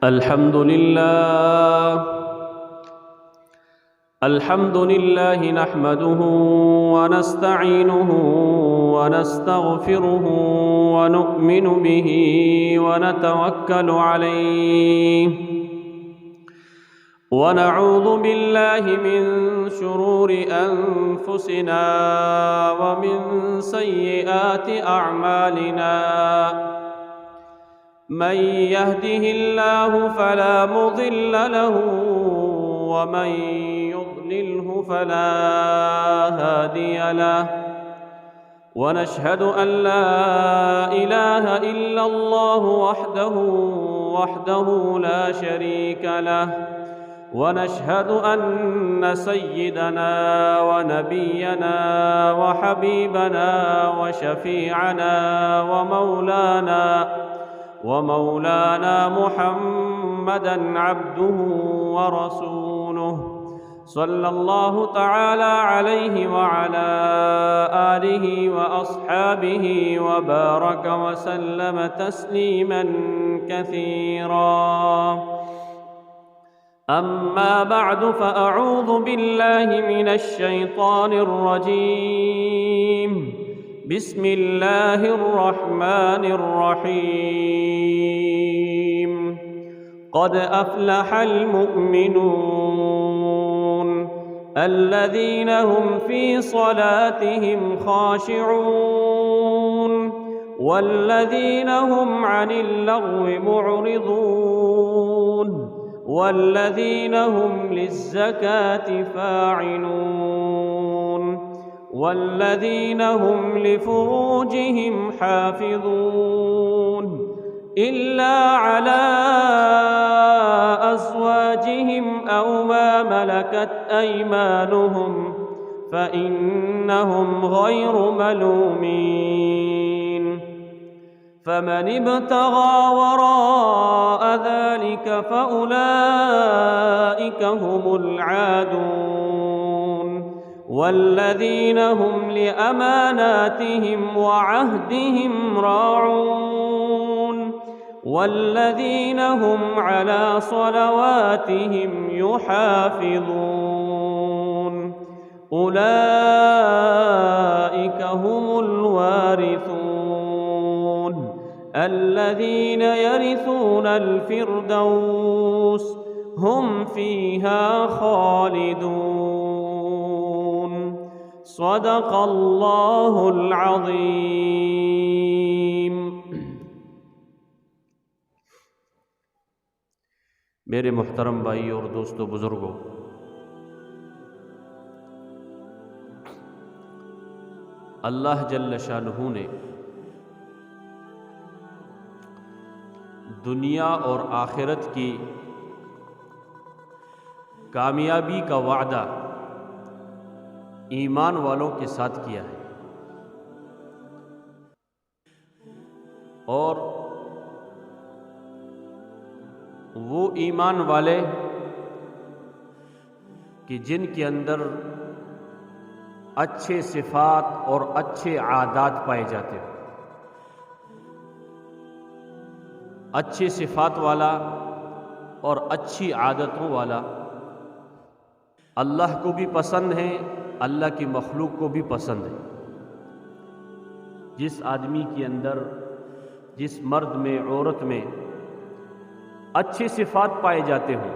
الحمد لله نحمده ونستعينه ونستغفره ونؤمن به ونتوكل عليه ونعوذ بالله من شرور أنفسنا ومن سيئات أعمالنا من يهده الله فلا مضل له ومن يضلله فلا هادي له ونشهد أن لا إله إلا الله وحده لا شريك له ونشهد أن سيدنا ونبينا وحبيبنا وشفيعنا ومولانا محمدًا عبده ورسوله صلى الله تعالى عليه وعلى آله وأصحابه وبارك وسلم تسليمًا كثيرًا. أما بعد فأعوذ بالله من الشيطان الرجيم. بسم الله الرحمن الرحيم. قد أفلح المؤمنون الذين هم في صلاتهم خاشعون والذين هم عن اللغو معرضون والذين هم للزكاة فاعلون والذين هم لفروجهم حافظون إلا على أزواجهم أو ما ملكت أيمانهم فإنهم غير ملومين فمن ابتغى وراء ذلك فأولئك هم العادون والذين هم لأماناتهم وعهدهم راعون والذين هم على صلواتهم يحافظون أولئك هم الوارثون الذين يرثون الفردوس هم فيها خالدون. صدق اللہ العظیم. میرے محترم بھائی اور دوستو بزرگوں، اللہ جل شانہ نے دنیا اور آخرت کی کامیابی کا وعدہ ایمان والوں کے ساتھ کیا ہے، اور وہ ایمان والے کہ جن کے اندر اچھے صفات اور اچھے عادات پائے جاتے ہیں. اچھی صفات والا اور اچھی عادتوں والا اللہ کو بھی پسند ہے، اللہ کی مخلوق کو بھی پسند ہے. جس آدمی کے اندر، جس مرد میں، عورت میں اچھی صفات پائے جاتے ہوں،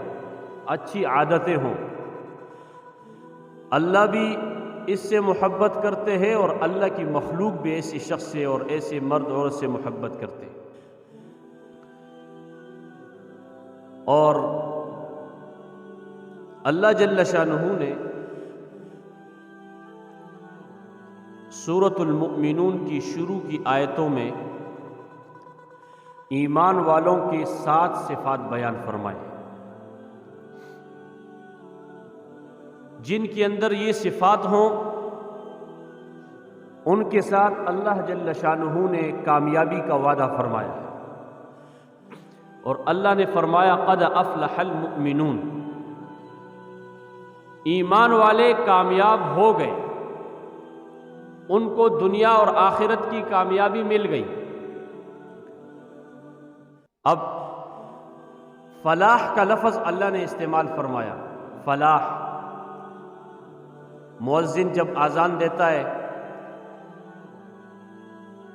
اچھی عادتیں ہوں، اللہ بھی اس سے محبت کرتے ہیں اور اللہ کی مخلوق بھی ایسے شخص سے اور ایسے مرد عورت سے محبت کرتے ہیں. اور اللہ جل شانہ نے سورۃ المؤمنون کی شروع کی آیتوں میں ایمان والوں کی 7 صفات بیان فرمائے، جن کے اندر یہ صفات ہوں ان کے ساتھ اللہ جل شانہ نے کامیابی کا وعدہ فرمایا. اور اللہ نے فرمایا قد افلح المؤمنون، ایمان والے کامیاب ہو گئے، ان کو دنیا اور آخرت کی کامیابی مل گئی. اب فلاح کا لفظ اللہ نے استعمال فرمایا. فلاح، مؤذن جب اذان دیتا ہے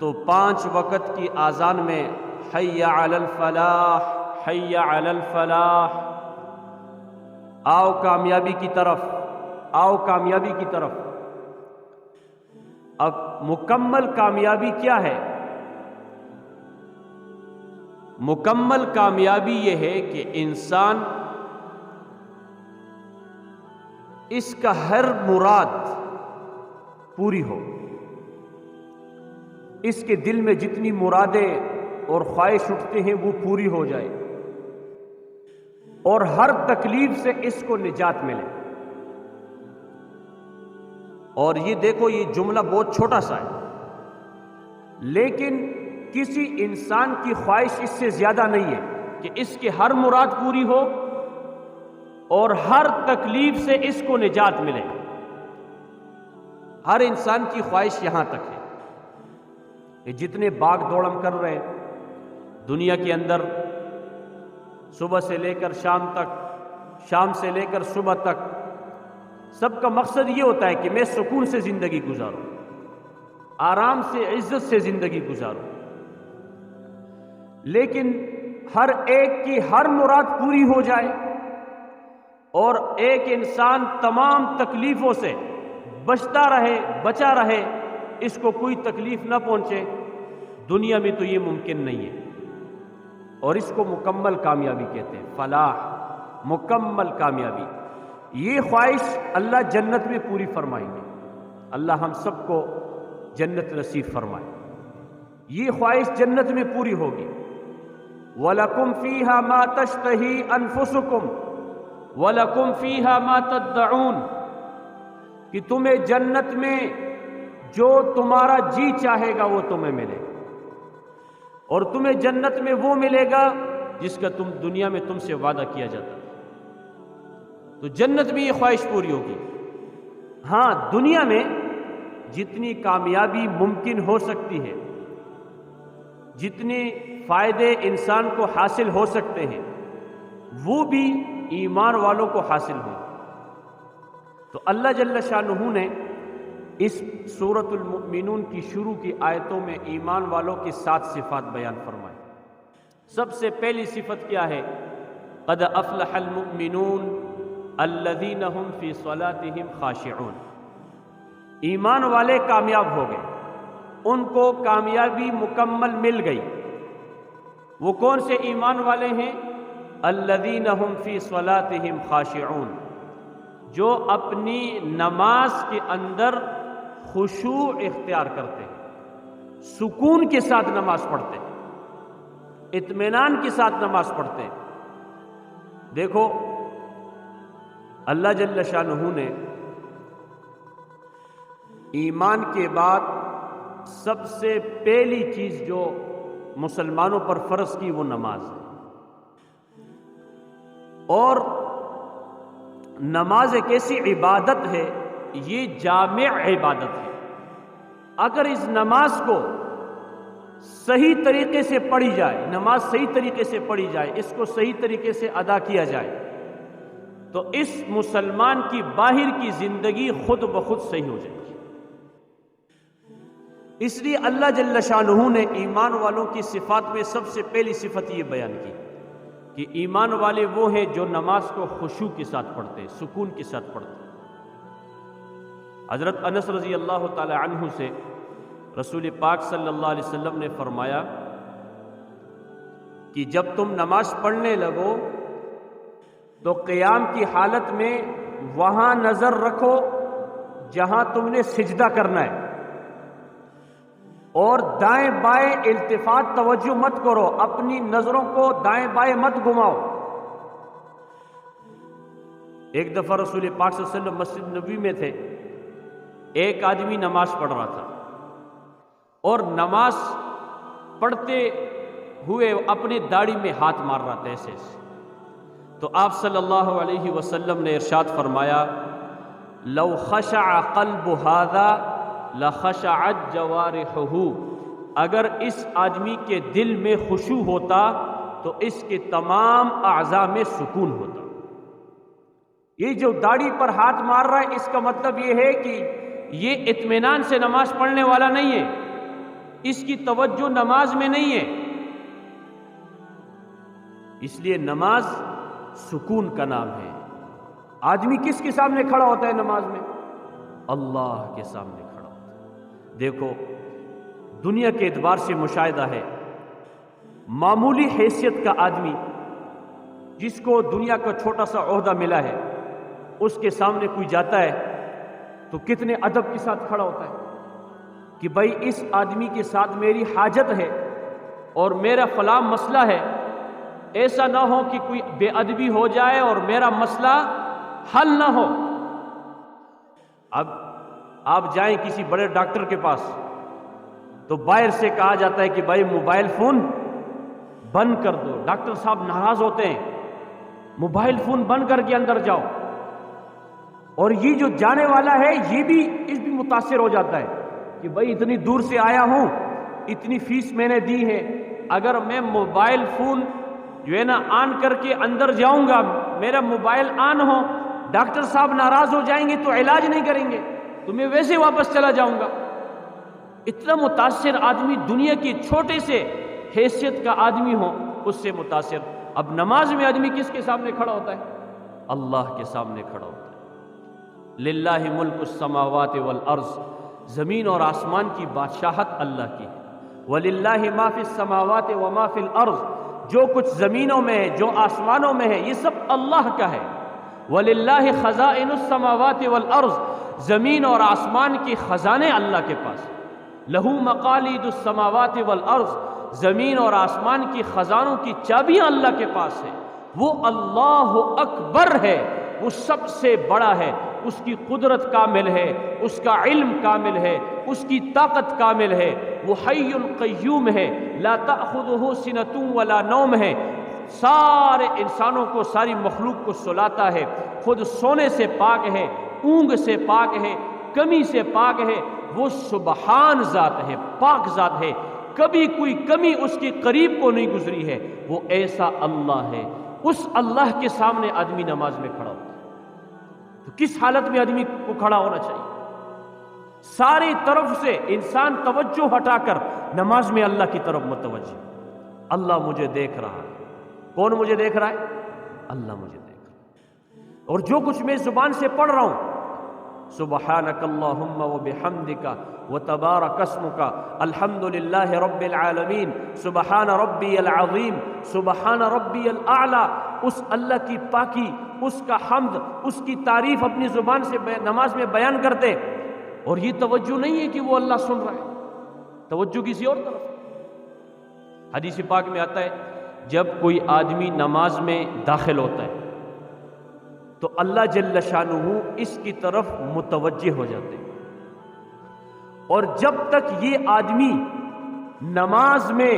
تو 5 وقت کی اذان میں حی علی الفلاح، حی علی الفلاح، آؤ کامیابی کی طرف، آؤ کامیابی کی طرف. اب مکمل کامیابی کیا ہے؟ مکمل کامیابی یہ ہے کہ انسان اس کا ہر مراد پوری ہو، اس کے دل میں جتنی مرادیں اور خواہش اٹھتے ہیں وہ پوری ہو جائے، اور ہر تکلیف سے اس کو نجات ملے. اور یہ دیکھو، یہ جملہ بہت چھوٹا سا ہے، لیکن کسی انسان کی خواہش اس سے زیادہ نہیں ہے کہ اس کی ہر مراد پوری ہو اور ہر تکلیف سے اس کو نجات ملے. ہر انسان کی خواہش یہاں تک ہے کہ جتنے باغ دوڑ ہم کر رہے ہیں دنیا کے اندر، صبح سے لے کر شام تک، شام سے لے کر صبح تک، سب کا مقصد یہ ہوتا ہے کہ میں سکون سے زندگی گزاروں، آرام سے، عزت سے زندگی گزاروں. لیکن ہر ایک کی ہر مراد پوری ہو جائے اور ایک انسان تمام تکلیفوں سے بچتا رہے، بچا رہے، اس کو کوئی تکلیف نہ پہنچے، دنیا میں تو یہ ممکن نہیں ہے. اور اس کو مکمل کامیابی کہتے ہیں. فلاح، مکمل کامیابی. یہ خواہش اللہ جنت میں پوری فرمائیں گے. اللہ ہم سب کو جنت نصیب فرمائے. یہ خواہش جنت میں پوری ہوگی. وَلَكُمْ فِيهَا مَا تَشْتَهِي أَنفُسُكُمْ وَلَكُمْ فِيهَا مَا تَدَّعُونَ، کہ تمہیں جنت میں جو تمہارا جی چاہے گا وہ تمہیں ملے، اور تمہیں جنت میں وہ ملے گا جس کا تم دنیا میں تم سے وعدہ کیا جاتا ہے. تو جنت میں یہ خواہش پوری ہوگی. ہاں، دنیا میں جتنی کامیابی ممکن ہو سکتی ہے، جتنے فائدے انسان کو حاصل ہو سکتے ہیں، وہ بھی ایمان والوں کو حاصل ہوں. تو اللہ جل شانہ نے اس سورۃ المؤمنون کی شروع کی آیتوں میں ایمان والوں کی 7 صفات بیان فرمائی. سب سے پہلی صفت کیا ہے؟ قد افلح المؤمنون الذین هم فی صلاتهم خاشعون. ایمان والے کامیاب ہو گئے، ان کو کامیابی مکمل مل گئی. وہ کون سے ایمان والے ہیں؟ الذین هم فی صلاتهم خاشعون، جو اپنی نماز کے اندر خشوع اختیار کرتے ہیں، سکون کے ساتھ نماز پڑھتے ہیں، اطمینان کے ساتھ نماز پڑھتے ہیں. دیکھو، اللہ جل شانہ نے ایمان کے بعد سب سے پہلی چیز جو مسلمانوں پر فرض کی وہ نماز ہے. اور نماز ایک ایسی عبادت ہے، یہ جامع عبادت ہے. اگر اس نماز کو صحیح طریقے سے پڑھی جائے، نماز صحیح طریقے سے پڑھی جائے، اس کو صحیح طریقے سے ادا کیا جائے، تو اس مسلمان کی باہر کی زندگی خود بخود صحیح ہو جائے گی. اس لیے اللہ جل شانہ نے ایمان والوں کی صفات میں سب سے پہلی صفت یہ بیان کی کہ ایمان والے وہ ہیں جو نماز کو خشوع کے ساتھ پڑھتے ہیں، سکون کے ساتھ پڑھتے ہیں. حضرت انس رضی اللہ تعالی عنہ سے رسول پاک صلی اللہ علیہ وسلم نے فرمایا کہ جب تم نماز پڑھنے لگو تو قیام کی حالت میں وہاں نظر رکھو جہاں تم نے سجدہ کرنا ہے، اور دائیں بائیں التفات توجہ مت کرو، اپنی نظروں کو دائیں بائیں مت گھماؤ. ایک دفعہ رسول پاک صلی اللہ علیہ وسلم مسجد نبوی میں تھے، ایک آدمی نماز پڑھ رہا تھا اور نماز پڑھتے ہوئے اپنے داڑھی میں ہاتھ مار رہا تھا ایسے. تو آپ صلی اللہ علیہ وسلم نے ارشاد فرمایا، لو خشع قلب هذا لخشعت جوارحہ، اگر اس آدمی کے دل میں خشوع ہوتا تو اس کے تمام اعضاء میں سکون ہوتا۔ یہ جو داڑھی پر ہاتھ مار رہا ہے، اس کا مطلب یہ ہے کہ یہ اطمینان سے نماز پڑھنے والا نہیں ہے، اس کی توجہ نماز میں نہیں ہے۔ اس لیے نماز سکون کا نام ہے۔ آدمی کس کے سامنے کھڑا ہوتا ہے نماز میں؟ اللہ کے سامنے کھڑا ہوتا ہے۔ دیکھو، دنیا کے اعتبار سے مشاہدہ ہے، معمولی حیثیت کا آدمی جس کو دنیا کا چھوٹا سا عہدہ ملا ہے، اس کے سامنے کوئی جاتا ہے تو کتنے ادب کے ساتھ کھڑا ہوتا ہے کہ بھائی اس آدمی کے ساتھ میری حاجت ہے اور میرا فلاں مسئلہ ہے، ایسا نہ ہو کہ کوئی بے ادبی ہو جائے اور میرا مسئلہ حل نہ ہو۔ اب آپ جائیں کسی بڑے ڈاکٹر کے پاس تو باہر سے کہا جاتا ہے کہ بھائی موبائل فون بند کر دو، ڈاکٹر صاحب ناراض ہوتے ہیں، موبائل فون بند کر کے اندر جاؤ، اور یہ جو جانے والا ہے یہ بھی اس بھی متاثر ہو جاتا ہے کہ بھائی اتنی دور سے آیا ہوں، اتنی فیس میں نے دی ہے، اگر میں موبائل فون جو ہے نا آن کر کے اندر جاؤں گا، میرا موبائل آن ہو، ڈاکٹر صاحب ناراض ہو جائیں گے تو علاج نہیں کریں گے تو میں ویسے واپس چلا جاؤں گا۔ اتنا متاثر آدمی، دنیا کے چھوٹے سے حیثیت کا آدمی ہو اس سے متاثر۔ اب نماز میں آدمی کس کے سامنے کھڑا ہوتا ہے؟ اللہ کے سامنے کھڑا ہوتا ہے۔ للہ ملک السماوات والارض، زمین اور آسمان کی بادشاہت اللہ کی ہے۔ وللہ ما فی السماوات وما فی الارض، جو کچھ زمینوں میں ہے، جو آسمانوں میں ہے، یہ سب اللہ کا ہے۔ وَلِلَّهِ خَزَائِنُ السَّمَاوَاتِ وَالْأَرْضِ، زمین اور آسمان کی خزانے اللہ کے پاس۔ لَهُ مَقَالِيدُ السَّمَاوَاتِ وَالْأَرْضِ، زمین اور آسمان کی خزانوں کی چابیاں اللہ کے پاس ہیں۔ وہ اللہ اکبر ہے، وہ سب سے بڑا ہے، اس کی قدرت کامل ہے، اس کا علم کامل ہے، اس کی طاقت کامل ہے، وہ حی القیوم ہے، لا تأخذہ سنۃ ولا نوم ہے، سارے انسانوں کو، ساری مخلوق کو سلاتا ہے، خود سونے سے پاک ہے، اونگ سے پاک ہے، کمی سے پاک ہے، وہ سبحان ذات ہے، پاک ذات ہے، کبھی کوئی کمی اس کے قریب کو نہیں گزری ہے، وہ ایسا اللہ ہے۔ اس اللہ کے سامنے آدمی نماز میں کھڑا ہوتا ہے تو کس حالت میں آدمی کو کھڑا ہونا چاہیے؟ ساری طرف سے انسان توجہ ہٹا کر نماز میں اللہ کی طرف متوجہ۔ اللہ مجھے دیکھ رہا ہے۔ کون مجھے دیکھ رہا ہے؟ اللہ مجھے دیکھ رہا ہے، اور جو کچھ میں زبان سے پڑھ رہا ہوں، سبحانک اللہم وبحمدک وتبارک اسمک الحمد للہ رب العالمین سبحان ربی العظیم سبحان ربی الاعلی، اس اللہ کی پاکی، اس کا حمد، اس کی تعریف اپنی زبان سے نماز میں بیان کرتے، اور یہ توجہ نہیں ہے کہ وہ اللہ سن رہا ہے، توجہ کسی اور طرف۔ حدیث پاک میں آتا ہے جب کوئی آدمی نماز میں داخل ہوتا ہے تو اللہ جل شانہ اس کی طرف متوجہ ہو جاتے ہیں، اور جب تک یہ آدمی نماز میں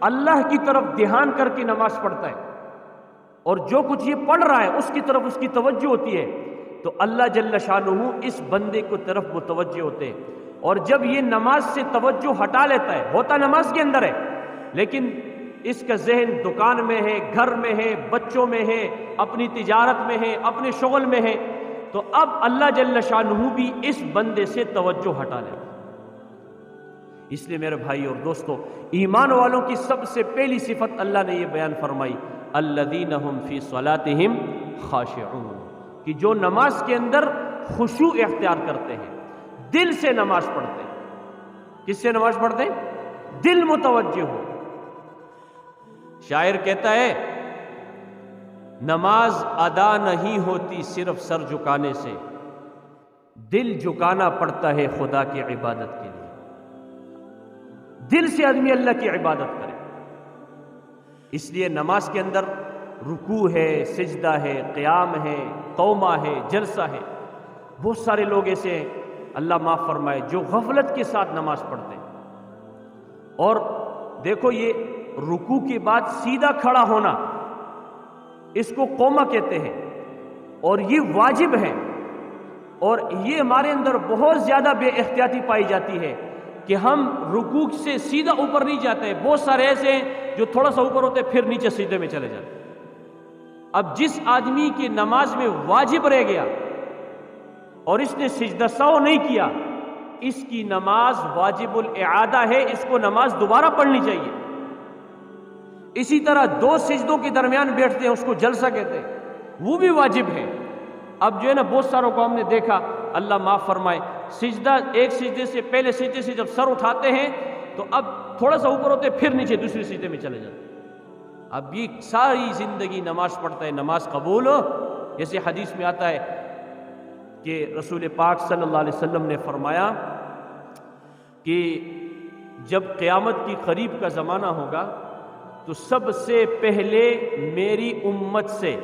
اللہ کی طرف دھیان کر کے نماز پڑھتا ہے اور جو کچھ یہ پڑھ رہا ہے اس کی طرف اس کی توجہ ہوتی ہے، تو اللہ جل شانہ اس بندے کو طرف متوجہ ہوتے ہیں۔ اور جب یہ نماز سے توجہ ہٹا لیتا ہے، ہوتا نماز کے اندر ہے لیکن اس کا ذہن دکان میں ہے، گھر میں ہے، بچوں میں ہے، اپنی تجارت میں ہے، اپنے شغل میں ہے، تو اب اللہ جل شانہ بھی اس بندے سے توجہ ہٹا لیتا ہے۔ اس لیے میرے بھائی اور دوستو، ایمان والوں کی سب سے پہلی صفت اللہ نے یہ بیان فرمائی، الذین هم فی صلاتہم خاشعون، کہ جو نماز کے اندر خشوع اختیار کرتے ہیں، دل سے نماز پڑھتے ہیں۔ کس سے نماز پڑھتے ہیں؟ دل متوجہ ہو۔ شاعر کہتا ہے نماز ادا نہیں ہوتی صرف سر جھکانے سے، دل جھکانا پڑتا ہے خدا کی عبادت کے لیے۔ دل سے آدمی اللہ کی عبادت کرے۔ اس لیے نماز کے اندر رکوع ہے، سجدہ ہے، قیام ہے، قومہ ہے، جلسہ ہے۔ بہت سارے لوگ ایسے ہیں، اللہ معاف فرمائے، جو غفلت کے ساتھ نماز پڑھتے ہیں۔ اور دیکھو، یہ رکوع کے بعد سیدھا کھڑا ہونا، اس کو قومہ کہتے ہیں، اور یہ واجب ہے، اور یہ ہمارے اندر بہت زیادہ بے احتیاطی پائی جاتی ہے کہ ہم رکوع سے سیدھا اوپر نہیں جاتے ہیں۔ بہت سارے ایسے ہیں جو تھوڑا سا اوپر ہوتے پھر نیچے سجدے میں چلے جاتے۔ اب جس آدمی کی نماز میں واجب رہ گیا اور اس نے سجدہ سہو نہیں کیا، اس کی نماز واجب الاعادہ ہے، اس کو نماز دوبارہ پڑھنی چاہیے۔ اسی طرح دو سجدوں کے درمیان بیٹھتے ہیں، اس کو جلسہ کہتے ہیں، وہ بھی واجب ہے۔ اب جو ہے نا بہت ساروں کو ہم نے دیکھا، اللہ معاف فرمائے، سجدہ ایک سجدے سے پہلے سجدے سے جب سر اٹھاتے ہیں تو اب تھوڑا سا اوپر ہوتے پھر نیچے دوسرے سجدے میں چلے جاتے ہیں۔ اب یہ ساری زندگی نماز پڑھتا ہے، نماز قبول ہو؟ جیسے حدیث میں آتا ہے کہ رسول پاک صلی اللہ علیہ وسلم نے فرمایا کہ جب قیامت کی قریب کا زمانہ ہوگا تو سب سے پہلے میری امت سے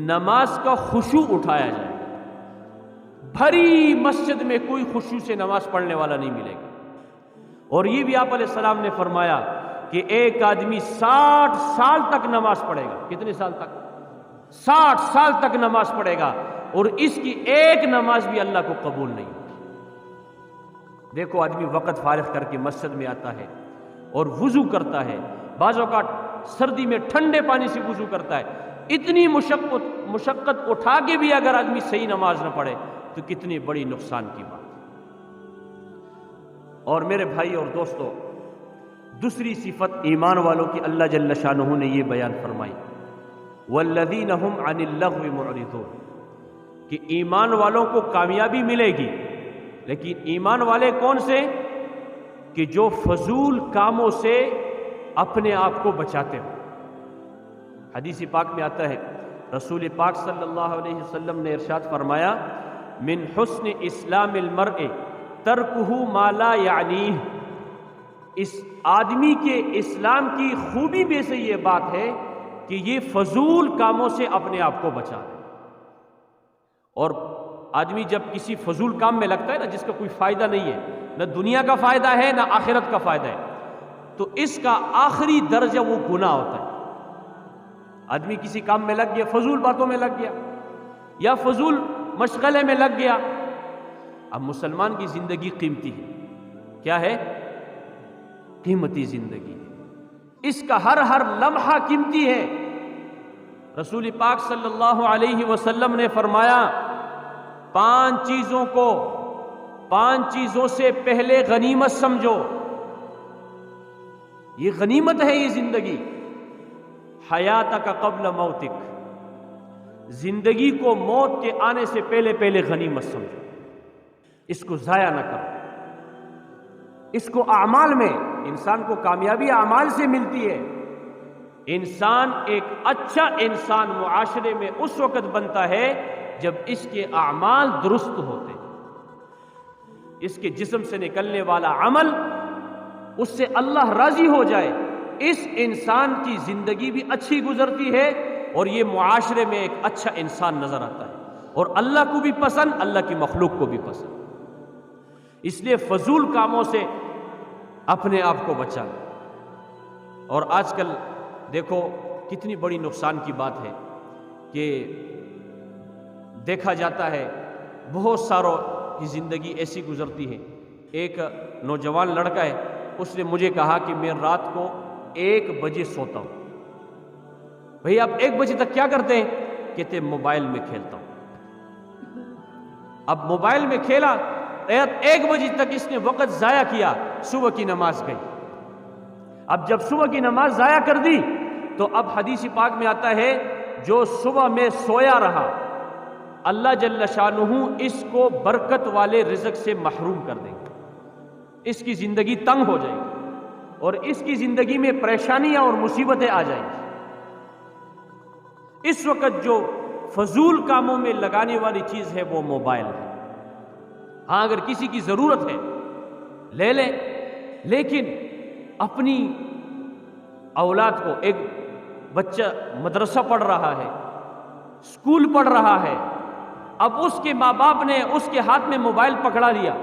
نماز کا خشوع اٹھایا جائے گا۔ بھری مسجد میں کوئی خشوع سے نماز پڑھنے والا نہیں ملے گا۔ اور یہ بھی آپ علیہ السلام نے فرمایا کہ ایک آدمی 60 سال تک نماز پڑھے گا۔ کتنے سال تک؟ 60 سال تک نماز پڑھے گا، اور اس کی ایک نماز بھی اللہ کو قبول نہیں ہوگی۔ دیکھو آدمی وقت فارغ کر کے مسجد میں آتا ہے اور وضو کرتا ہے، بعض اوقات سردی میں ٹھنڈے پانی سے وضو کرتا ہے، اتنی مشقت اٹھا کے بھی اگر آدمی صحیح نماز نہ پڑھے تو کتنی بڑی نقصان کی بات۔ اور میرے بھائی اور دوستو، دوسری صفت ایمان والوں کی اللہ جل شانہ نے یہ بیان فرمائی، والذین هم عن اللغو معرضون، کہ ایمان والوں کو کامیابی ملے گی، لیکن ایمان والے کون سے؟ کہ جو فضول کاموں سے اپنے آپ کو بچاتے ہو۔ حدیث پاک میں آتا ہے، رسول پاک صلی اللہ علیہ وسلم نے ارشاد فرمایا، من حسن اسلام المرء ترکہ ما لا یعنیہ، اس آدمی کے اسلام کی خوبی میں سے یہ بات ہے کہ یہ فضول کاموں سے اپنے آپ کو بچا لے۔ اور آدمی جب کسی فضول کام میں لگتا ہے نا جس کا کوئی فائدہ نہیں ہے، نہ دنیا کا فائدہ ہے نہ آخرت کا فائدہ ہے، تو اس کا آخری درجہ وہ گناہ ہوتا ہے۔ آدمی کسی کام میں لگ گیا، فضول باتوں میں لگ گیا یا فضول مشغلے میں لگ گیا۔ اب مسلمان کی زندگی قیمتی ہے، کیا ہے؟ قیمتی زندگی، اس کا ہر لمحہ قیمتی ہے۔ رسول پاک صلی اللہ علیہ وسلم نے فرمایا، 5 چیزوں سے پہلے غنیمت سمجھو، یہ غنیمت ہے یہ زندگی۔ حیاتک قبل موتک، زندگی کو موت کے آنے سے پہلے غنیمت سمجھو، اس کو ضائع نہ کرو۔ اس کو اعمال میں، انسان کو کامیابی اعمال سے ملتی ہے۔ انسان ایک اچھا انسان معاشرے میں اس وقت بنتا ہے جب اس کے اعمال درست ہوتے ہیں، اس کے جسم سے نکلنے والا عمل اس سے اللہ راضی ہو جائے، اس انسان کی زندگی بھی اچھی گزرتی ہے اور یہ معاشرے میں ایک اچھا انسان نظر آتا ہے، اور اللہ کو بھی پسند، اللہ کی مخلوق کو بھی پسند۔ اس لیے فضول کاموں سے اپنے آپ کو بچانا۔ اور آج کل دیکھو کتنی بڑی نقصان کی بات ہے کہ دیکھا جاتا ہے بہت ساروں کی زندگی ایسی گزرتی ہے۔ ایک نوجوان لڑکا ہے، اس نے مجھے کہا کہ میں رات کو 1 بجے سوتا ہوں۔ بھئی آپ 1 بجے تک کیا کرتے ہیں؟ کہتے موبائل میں کھیلتا ہوں۔ اب موبائل میں کھیلا، 1 بجے تک اس نے وقت ضائع کیا، صبح کی نماز گئی۔ اب جب صبح کی نماز ضائع کر دی تو اب حدیث پاک میں آتا ہے، جو صبح میں سویا رہا اللہ جل شانہ اس کو برکت والے رزق سے محروم کر دیں گے، اس کی زندگی تنگ ہو جائے گی اور اس کی زندگی میں پریشانیاں اور مصیبتیں آ جائیں گی۔ اس وقت جو فضول کاموں میں لگانے والی چیز ہے وہ موبائل ہے۔ ہاں اگر کسی کی ضرورت ہے لے لیں، لیکن اپنی اولاد کو، ایک بچہ مدرسہ پڑھ رہا ہے، اسکول پڑھ رہا ہے، اب اس کے ماں باپ نے اس کے ہاتھ میں موبائل پکڑا لیا،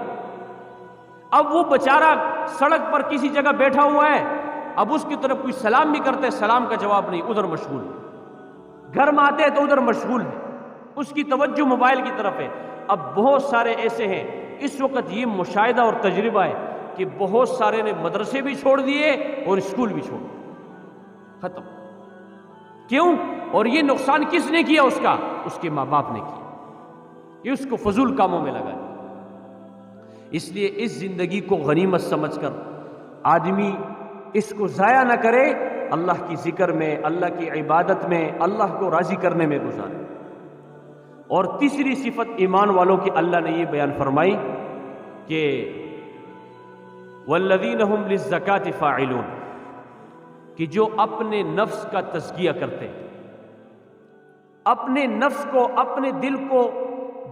اب وہ بیچارہ سڑک پر کسی جگہ بیٹھا ہوا ہے، اب اس کی طرف کوئی سلام بھی کرتے سلام کا جواب نہیں، ادھر مشغول ہے، گھر میں آتے ہیں تو ادھر مشغول ہے، اس کی توجہ موبائل کی طرف ہے۔ اب بہت سارے ایسے ہیں، اس وقت یہ مشاہدہ اور تجربہ ہے کہ بہت سارے نے مدرسے بھی چھوڑ دیے اور اسکول بھی چھوڑ دیے۔ ختم. کیوں؟ اور یہ نقصان کس نے کیا اس کا؟ اس کے ماں باپ نے کیا، یہ اس کو فضول کاموں میں لگا. اس لیے اس زندگی کو غنیمت سمجھ کر آدمی اس کو ضائع نہ کرے، اللہ کی ذکر میں، اللہ کی عبادت میں، اللہ کو راضی کرنے میں گزارے. اور تیسری صفت ایمان والوں کی اللہ نے یہ بیان فرمائی کہ والذین هم للزکاۃ فاعلون، کہ جو اپنے نفس کا تزکیہ کرتے ہیں، اپنے نفس کو، اپنے دل کو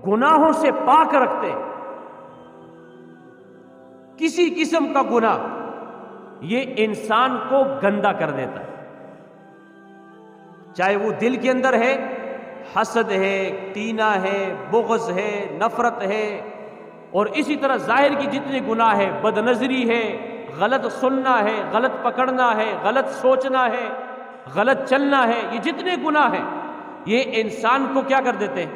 گناہوں سے پاک رکھتے ہیں. کسی قسم کا گناہ یہ انسان کو گندا کر دیتا ہے، چاہے وہ دل کے اندر ہے، حسد ہے، کینہ ہے، بغض ہے، نفرت ہے، اور اسی طرح ظاہر کی جتنے گناہ ہے، بد نظری ہے، غلط سننا ہے، غلط پکڑنا ہے، غلط سوچنا ہے، غلط چلنا ہے، یہ جتنے گناہ ہیں یہ انسان کو کیا کر دیتے ہیں؟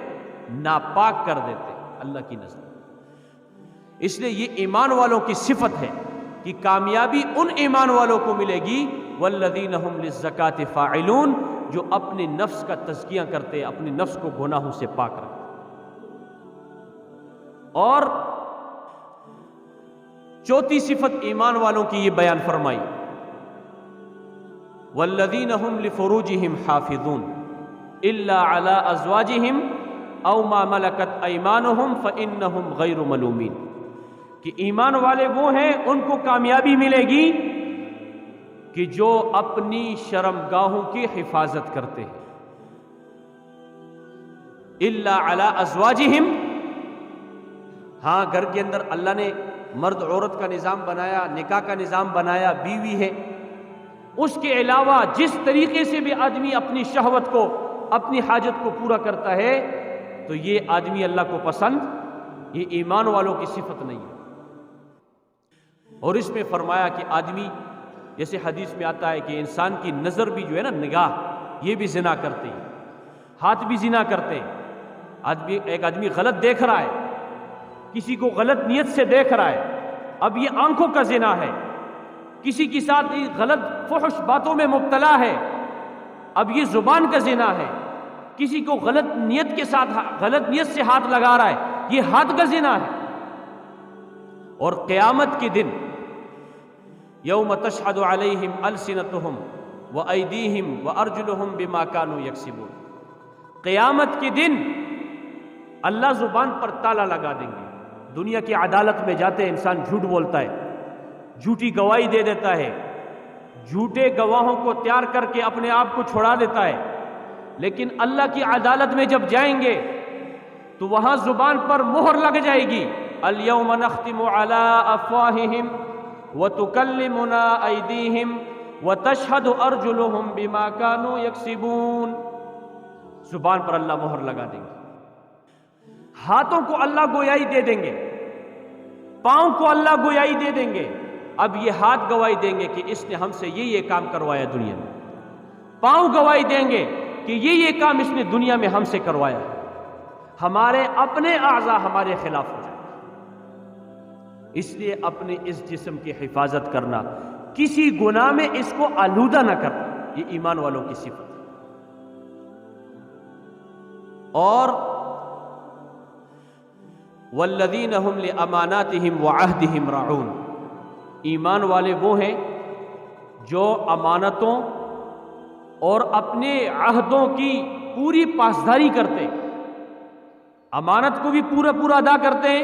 ناپاک کر دیتے ہیں اللہ کی نظر. اس لیے یہ ایمان والوں کی صفت ہے کہ کامیابی ان ایمان والوں کو ملے گی والذین هم للزکاۃ فاعلون، جو اپنے نفس کا تزکیہ کرتے، اپنے نفس کو گناہوں سے پاک رکھتے. اور چوتھی صفت ایمان والوں کی یہ بیان فرمائی والذین هم لفروجهم حافظون الا علی ازواجهم او ما ملکت ایمانهم فانهم غیر ملومین، کہ ایمان والے وہ ہیں ان کو کامیابی ملے گی کہ جو اپنی شرمگاہوں کی حفاظت کرتے ہیں. الا علی ازواجہم، ہاں گھر کے اندر اللہ نے مرد عورت کا نظام بنایا، نکاح کا نظام بنایا، بیوی ہے، اس کے علاوہ جس طریقے سے بھی آدمی اپنی شہوت کو، اپنی حاجت کو پورا کرتا ہے تو یہ آدمی اللہ کو پسند، یہ ایمان والوں کی صفت نہیں ہے. اور اس میں فرمایا کہ آدمی، جیسے حدیث میں آتا ہے کہ انسان کی نظر بھی جو ہے نا، نگاہ، یہ بھی زنا کرتے ہیں، ہاتھ بھی زنا کرتے ہیں. ایک آدمی غلط دیکھ رہا ہے، کسی کو غلط نیت سے دیکھ رہا ہے، اب یہ آنکھوں کا زنا ہے. کسی کے ساتھ غلط فحش باتوں میں مبتلا ہے، اب یہ زبان کا زنا ہے. کسی کو غلط نیت کے ساتھ، غلط نیت سے ہاتھ لگا رہا ہے، یہ ہاتھ کا زنا ہے. اور قیامت کے دن یوم تشہد علیہم السنتہم وایدیہم وارجلہم بما کانوا یکسبون، قیامت کے دن اللہ زبان پر تالا لگا دیں گے. دنیا کی عدالت میں جاتے انسان جھوٹ بولتا ہے، جھوٹی گواہی دے دیتا ہے، جھوٹے گواہوں کو تیار کر کے اپنے آپ کو چھڑا دیتا ہے. لیکن اللہ کی عدالت میں جب جائیں گے تو وہاں زبان پر مہر لگ جائے گی. الیوم نختم علی افواہہم وتکلمنا ایدیہم وتشہد ارجلہم بما کانوا یکسبون، زبان پر اللہ مہر لگا دیں گے. ہاتھوں کو اللہ گویائی دے دیں گے، پاؤں کو اللہ گویائی دے دیں گے. اب یہ ہاتھ گواہی دیں گے کہ اس نے ہم سے یہ کام کروایا دنیا میں، پاؤں گواہی دیں گے کہ یہ کام اس نے دنیا میں ہم سے کروایا. ہمارے اپنے اعضاء ہمارے خلاف ہو جائیں. اس لیے اپنے اس جسم کی حفاظت کرنا، کسی گناہ میں اس کو آلودہ نہ کرنا، یہ ایمان والوں کی صفت ہے. اور والذین هم لاماناتہم وعہدہم راعون، ایمان والے وہ ہیں جو امانتوں اور اپنے عہدوں کی پوری پاسداری کرتے ہیں. امانت کو بھی پورا ادا کرتے ہیں،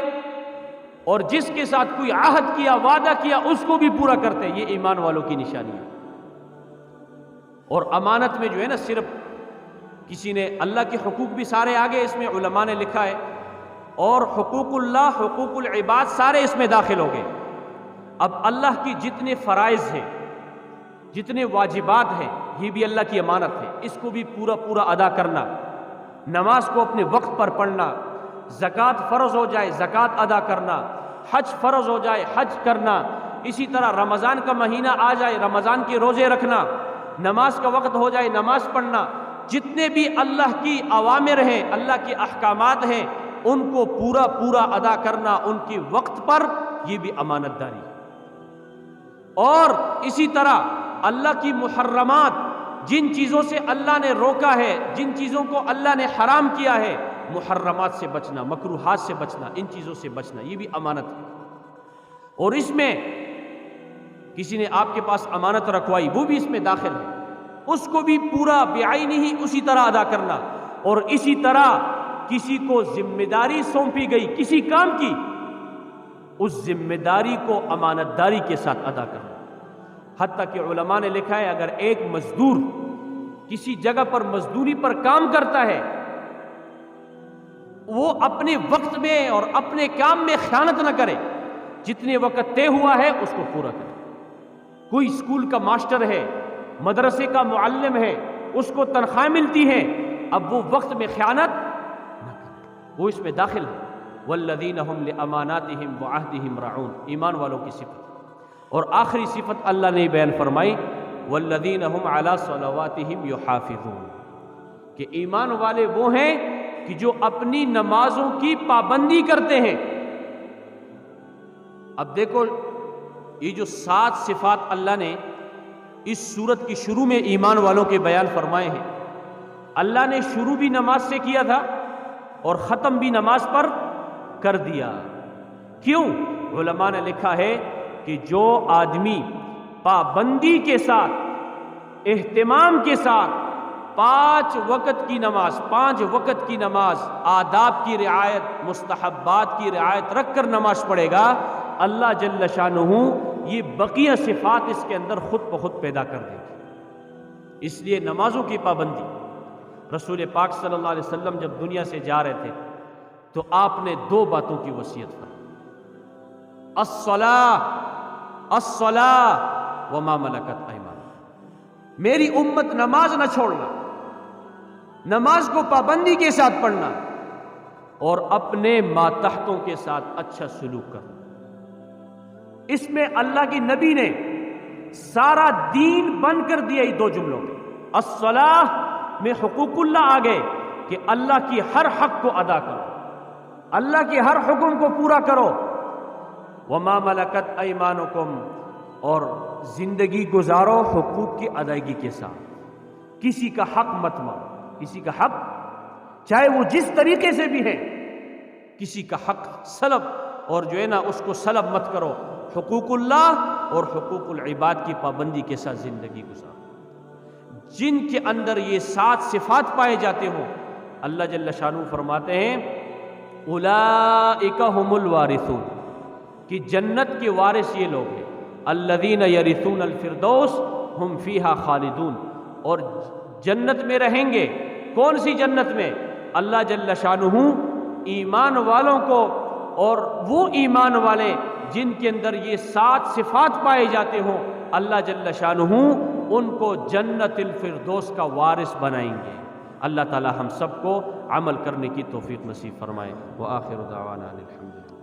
اور جس کے ساتھ کوئی عہد کیا، وعدہ کیا، اس کو بھی پورا کرتے ہیں. یہ ایمان والوں کی نشانی ہے. اور امانت میں جو ہے نا، صرف کسی نے، اللہ کے حقوق بھی سارے آگے اس میں علماء نے لکھا ہے، اور حقوق اللہ، حقوق العباد سارے اس میں داخل ہو گئے. اب اللہ کی جتنے فرائض ہیں، جتنے واجبات ہیں، یہ بھی اللہ کی امانت ہے. اس کو بھی پورا ادا کرنا. نماز کو اپنے وقت پر پڑھنا، زکوٰۃ فرض ہو جائے زکوٰۃ ادا کرنا، حج فرض ہو جائے حج کرنا، اسی طرح رمضان کا مہینہ آ جائے رمضان کے روزے رکھنا، نماز کا وقت ہو جائے نماز پڑھنا. جتنے بھی اللہ کی اوامر ہیں، اللہ کے احکامات ہیں، ان کو پورا ادا کرنا ان کے وقت پر، یہ بھی امانت داری ہے. اور اسی طرح اللہ کی محرمات جن چیزوں سے اللہ نے روکا ہے، جن چیزوں کو اللہ نے حرام کیا ہے، محرمات سے بچنا، مکروہات سے بچنا، ان چیزوں سے بچنا، یہ بھی امانت ہے۔ اور اس میں کسی نے آپ کے پاس امانت رکھوائی، وہ بھی اس میں داخل ہے، اس کو بھی پورا بعینی ہی اسی طرح ادا کرنا۔ اور اسی طرح کسی کو ذمہ داری سونپی گئی کسی کام کی، اس ذمہ داری کو امانت داری کے ساتھ ادا کرنا۔ حتیٰ کہ علماء نے لکھا ہے اگر ایک مزدور کسی جگہ پر مزدوری پر کام کرتا ہے، وہ اپنے وقت میں اور اپنے کام میں خیانت نہ کرے، جتنے وقت طے ہوا ہے اس کو پورا کرے۔ کوئی اسکول کا ماسٹر ہے، مدرسے کا معلم ہے، اس کو تنخواہ ملتی ہے، اب وہ وقت میں خیانت نہ کرے، وہ اس میں داخل ہے۔ والذین هم لاماناتهم وعہدهم راعون، ایمان والوں کی صفت۔ اور آخری صفت اللہ نے بیان فرمائی والذین هم علی صلواتهم یحافظون، کہ ایمان والے وہ ہیں کہ جو اپنی نمازوں کی پابندی کرتے ہیں۔ اب دیکھو یہ جو 7 صفات اللہ نے اس سورت کی شروع میں ایمان والوں کے بیان فرمائے ہیں، اللہ نے شروع بھی نماز سے کیا تھا اور ختم بھی نماز پر کر دیا۔ کیوں؟ علماء نے لکھا ہے کہ جو آدمی پابندی کے ساتھ، اہتمام کے ساتھ 5 وقت کی نماز، آداب کی رعایت، مستحبات کی رعایت رکھ کر نماز پڑھے گا، اللہ جل شانہ یہ بقیہ صفات اس کے اندر خود بخود پیدا کر دے گی۔ اس لیے نمازوں کی پابندی، رسول پاک صلی اللہ علیہ وسلم جب دنیا سے جا رہے تھے تو آپ نے 2 باتوں کی وصیت فرمائی، الصلاۃ وما ملکت ایمانکم، میری امت نماز نہ چھوڑنا، نماز کو پابندی کے ساتھ پڑھنا اور اپنے ماتحتوں کے ساتھ اچھا سلوک کرنا۔ اس میں اللہ کی نبی نے سارا دین بند کر دیا یہ 2 جملوں میں۔ الصلاۃ میں حقوق اللہ آ گئے کہ اللہ کی ہر حق کو ادا کرو، اللہ کے ہر حکم کو پورا کرو، وما ملکت ایمانکم، اور زندگی گزارو حقوق کی ادائیگی کے ساتھ، کسی کا حق مت مارو، کسی کا حق چاہے وہ جس طریقے سے بھی ہے، کسی کا حق سلب اور جو ہے نا اس کو سلب مت کرو، حقوق اللہ اور حقوق العباد کی پابندی کے ساتھ زندگی گزارو۔ جن کے اندر یہ 7 صفات پائے جاتے ہوں، اللہ جل شانہ فرماتے ہیں اولئک هم الوارثون، کہ جنت کے وارث یہ لوگ ہیں، الذین یرثون الفردوس ہم فیہا خالدون، اور جنت میں رہیں گے۔ کون سی جنت میں؟ اللہ جل شانہ ایمان والوں کو، اور وہ ایمان والے جن کے اندر یہ 7 صفات پائے جاتے ہوں، اللہ جل شانہ ان کو جنت الفردوس کا وارث بنائیں گے۔ اللہ تعالی ہم سب کو عمل کرنے کی توفیق نصیب فرمائے۔ وآخر دعوانا الحمدللہ۔